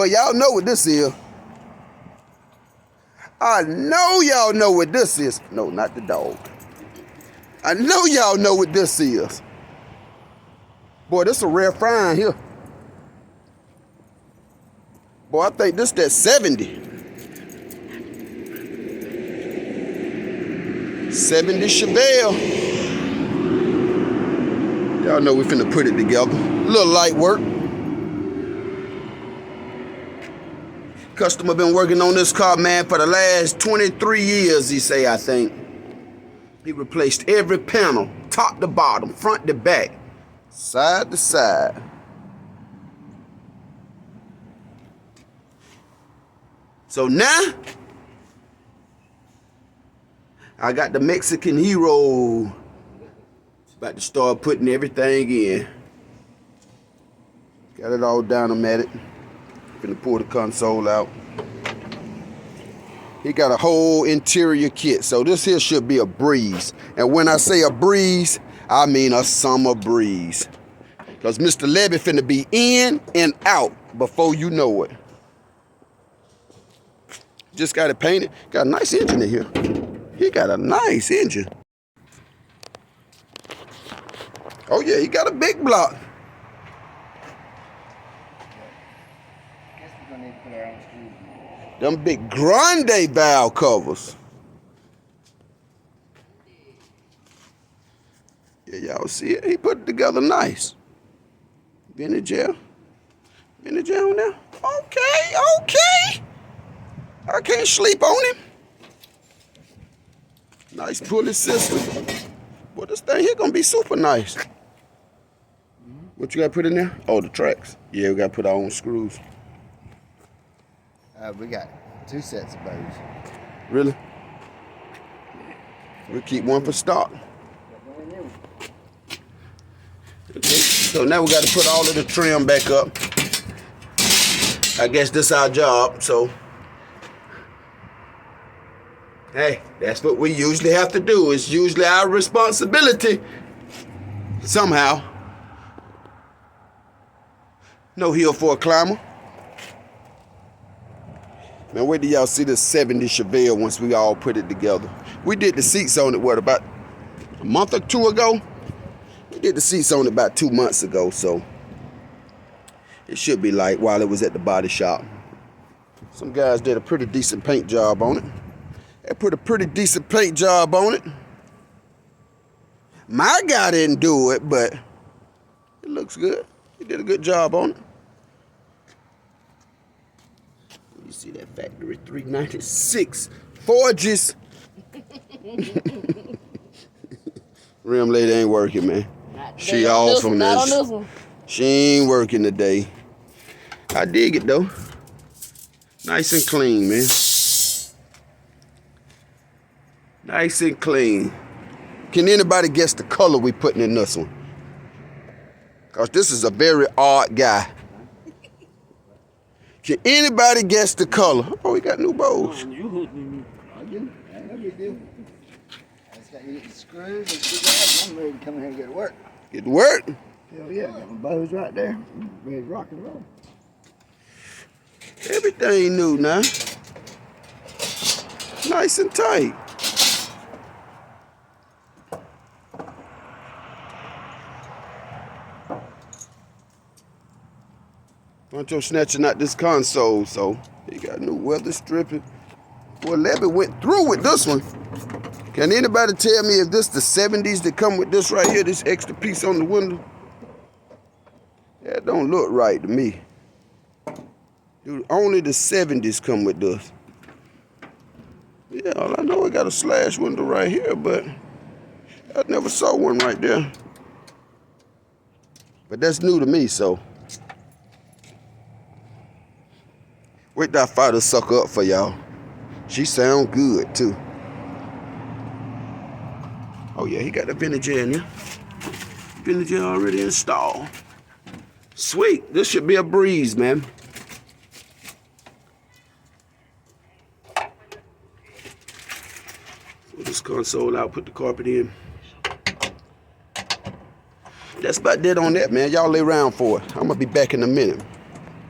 But y'all know what this is. I know y'all know what this is. No, not the dog. I know y'all know what this is. Boy, this a rare find here. Boy, I think this that 70. 70 Chevelle. Y'all know we finna put it together. A little light work. Customer been working on this car, man, for the last 23 years, he say, I think. He replaced every panel, top to bottom, front to back, side to side. So now, I got the Mexican hero. About to start putting everything in. Got it all dynamitted. Gonna pull the console out. He got a whole interior kit, so this here should be a breeze. And when I say a breeze, I mean a summer breeze. Because Mr. Levy finna be in and out before you know it. Just got it painted. Got a nice engine in here. He got a nice engine. Oh yeah, he got a big block. Them big grande valve covers. Yeah, y'all see it? He put it together nice. Vintage air. Vintage air on there. Okay, okay. I can't sleep on him. Nice pulley system. Boy, this thing here gonna be super nice. What you gotta put in there? Oh, the tracks. Yeah, we gotta put our own screws. We got 2 sets of bows. Really? We'll keep one for stock. Okay. So now we got to put all of the trim back up. I guess this is our job, so. Hey, that's what we usually have to do. It's usually our responsibility. Somehow. No hill for a climber. Man, wait till y'all see this 70 Chevelle once we all put it together. We did the seats on it, what, about a month or 2 ago? We did the seats on it about 2 months ago, so it should be light while it was at the body shop. Some guys did a pretty decent paint job on it. They put a pretty decent paint job on it. My guy didn't do it, but it looks good. He did a good job on it. You see that factory 396 Forges. Rim lady ain't working, man. She off from this. She ain't working today. I dig it though. Nice and clean, man. Nice and clean. Can anybody guess the color we putting in this one? Cause this is a very odd guy. Can anybody guess the color? Oh, we got new bows. I just got to get the screws and I'm ready to come in here and get to work. Get to work? Hell yeah, got my bows right there. Ready to rock and roll. Everything new now. Nice and tight. Bunch of snatching out this console, so he got new weather stripping. Boy, Levy went through with this one. Can anybody tell me if this the 70s that come with this right here, this extra piece on the window? That don't look right to me. Dude, only the 70s come with this. Yeah, all I know, it got a slash window right here, but I never saw one right there. But that's new to me, so. Wait till I fire the sucker up for y'all. She sound good too. Oh yeah, he got the vintage air in there. Vintage air already installed. Sweet, this should be a breeze, man. Pull this console out, put the carpet in. That's about that on that, man. Y'all lay around for it. I'm gonna be back in a minute.